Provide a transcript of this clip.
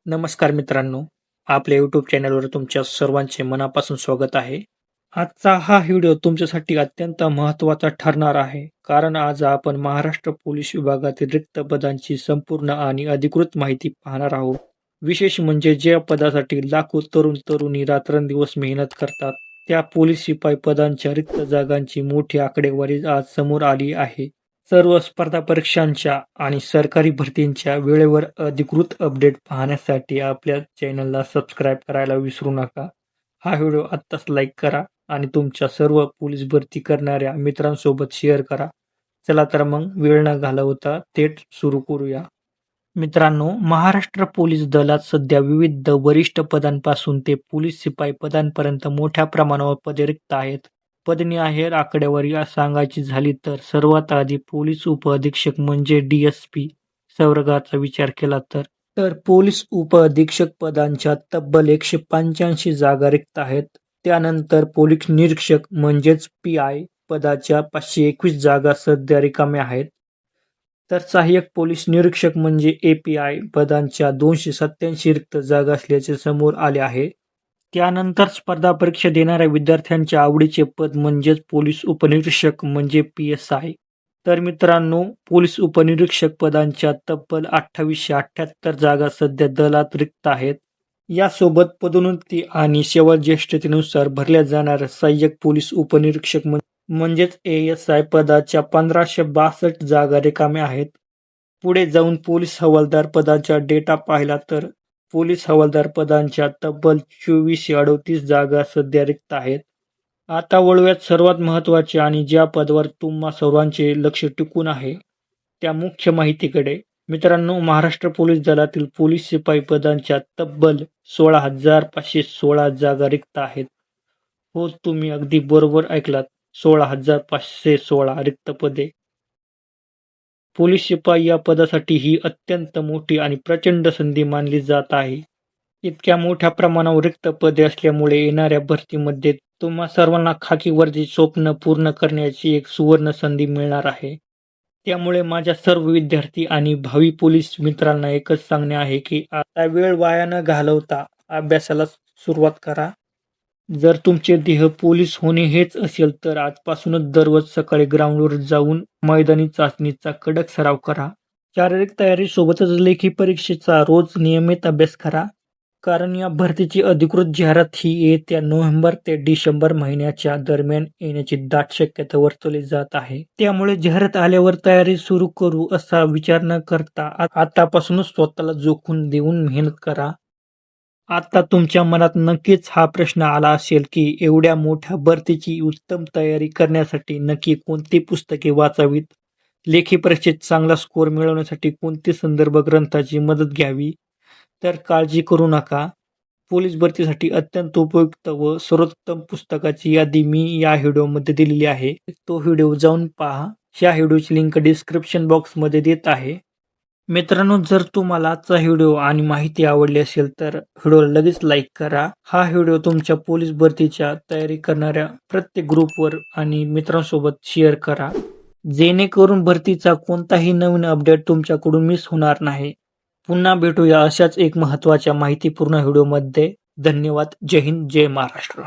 नमस्कार मित्रांनो, आपल्या YouTube चॅनलवर तुमच्या सर्वांचे मनापासून स्वागत आहे. आजचा हा व्हिडिओ तुमच्यासाठी अत्यंत महत्त्वाचा ठरणार आहे, कारण आज आपण महाराष्ट्र पोलीस विभागातील रिक्त पदांची संपूर्ण आणि अधिकृत माहिती पाहणार आहोत. विशेष म्हणजे ज्या पदासाठी लाखो तरुण-तरुणी रात्रंदिवस मेहनत करतात, त्या पोलीस शिपाई पदांच्या रिक्त जागांची मोठी आकडेवारी आज समोर आली आहे. सर्व स्पर्धा परीक्षांच्या आणि सरकारी भरतींच्या वेळेवर अधिकृत अपडेट पाहण्यासाठी आपल्या चॅनलला सबस्क्राईब करायला विसरू नका. हा व्हिडिओ आत्ताच लाईक करा आणि तुमच्या सर्व पोलीस भरती करणाऱ्या मित्रांसोबत शेअर करा. चला तर मग वेळ न घालवता थेट सुरू करूया. मित्रांनो, महाराष्ट्र पोलीस दलात सध्या विविध वरिष्ठ पदांपासून ते पोलीस शिपाई पदांपर्यंत मोठ्या प्रमाणावर पदे रिक्त आहेत. पदनी आहेर आकडेवारी सांगायची झाली तर सर्वात आधी पोलीस उपअधीक्षक म्हणजे DSP संवर्गाचा विचार केला तर पोलीस उपअधीक्षक पदांच्या तब्बल 185 जागा रिक्त आहेत. त्यानंतर पोलीस निरीक्षक म्हणजेच PI पदाच्या 521 जागा सध्या रिकाम्या आहेत. तर सहाय्यक पोलीस निरीक्षक म्हणजे API पदांच्या 287 रिक्त जागा असल्याचे समोर आले आहे. त्यानंतर स्पर्धा परीक्षा देणाऱ्या विद्यार्थ्यांच्या आवडीचे पद म्हणजेच पोलीस उपनिरीक्षक म्हणजे PSI. तर मित्रांनो, पोलीस उपनिरीक्षक पदांच्या तब्बल 2878 जागा सध्या दलात रिक्त आहेत. यासोबत पदोन्नती आणि सेवा ज्येष्ठतेनुसार भरल्या जाणाऱ्या सहाय्यक पोलीस उपनिरीक्षक म्हणजेच ASI पदाच्या 1562 जागा रिकाम्या आहेत. पुढे जाऊन पोलीस हवालदार पदाचा डेटा पाहिला तर पोलीस हवालदार पदांच्या तब्बल 2438 जागा सध्या रिक्त आहेत. आता वळूयात सर्वात महत्त्वाचे आणि ज्या पदावर तुम्हा सर्वांचे लक्ष टिकून आहे त्या मुख्य माहितीकडे. मित्रांनो, महाराष्ट्र पोलीस दलातील पोलीस शिपाई पदांच्या तब्बल 16,516 जागा रिक्त आहेत. हो, तुम्ही अगदी बरोबर ऐकलात, 16,516 रिक्त पदे. पोलीस शिपाई या पदासाठी ही अत्यंत मोठी आणि प्रचंड संधी मानली जात आहे. इतक्या मोठ्या प्रमाणावर रिक्त पदे असल्यामुळे येणाऱ्या भरतीमध्ये तुम्हा सर्वांना खाकी वर्दीचे स्वप्न पूर्ण करण्याची एक सुवर्ण संधी मिळणार आहे. त्यामुळे माझ्या सर्व विद्यार्थी आणि भावी पोलीस मित्रांना एकच सांगणे आहे की आता वेळ वाया न घालवता अभ्यासाला सुरुवात करा. जर तुमचे ध्येय पोलीस होणे हेच असेल तर आजपासूनच दररोज सकाळी ग्राउंडवर जाऊन मैदानी चाचणीचा कडक सराव करा. शारीरिक तयारी सोबतच लेखी परीक्षेचा रोज नियमित अभ्यास करा, कारण या भरतीची अधिकृत जाहिरात ही येत्या नोव्हेंबर ते डिसेंबर महिन्याच्या दरम्यान येण्याची दाट शक्यता वर्तवली जात आहे. त्यामुळे जाहिरात आल्यावर तयारी सुरू करू असा विचार न करता आतापासूनच स्वतःला जोखून देऊन मेहनत करा. आता तुमच्या मनात नक्कीच हा प्रश्न आला असेल की एवढ्या मोठ्या भरतीची उत्तम तयारी करण्यासाठी नक्की कोणती पुस्तके वाचावीत, लेखी परीक्षेत चांगला स्कोअर मिळवण्यासाठी कोणती संदर्भ ग्रंथाची मदत घ्यावी. तर काळजी करू नका, पोलीस भरतीसाठी अत्यंत उपयुक्त व सर्वोत्तम पुस्तकाची यादी मी या व्हिडिओमध्ये दिलेली आहे. तो व्हिडिओ जाऊन पहा. ह्या व्हिडिओची लिंक डिस्क्रिप्शन बॉक्समध्ये देत आहे. मित्रांनो, जर तुम्हाला आजचा व्हिडिओ आणि माहिती आवडली असेल तर व्हिडिओला लगेच लाईक करा. हा व्हिडिओ तुमच्या पोलीस भरतीच्या तयारी करणाऱ्या प्रत्येक ग्रुपवर आणि मित्रांसोबत शेअर करा, जेणेकरून भरतीचा कोणताही नवीन अपडेट तुमच्याकडून मिस होणार नाही. पुन्हा भेटूया अशाच एक महत्त्वाच्या माहितीपूर्ण व्हिडिओमध्ये. धन्यवाद. जय हिंद, जय महाराष्ट्र.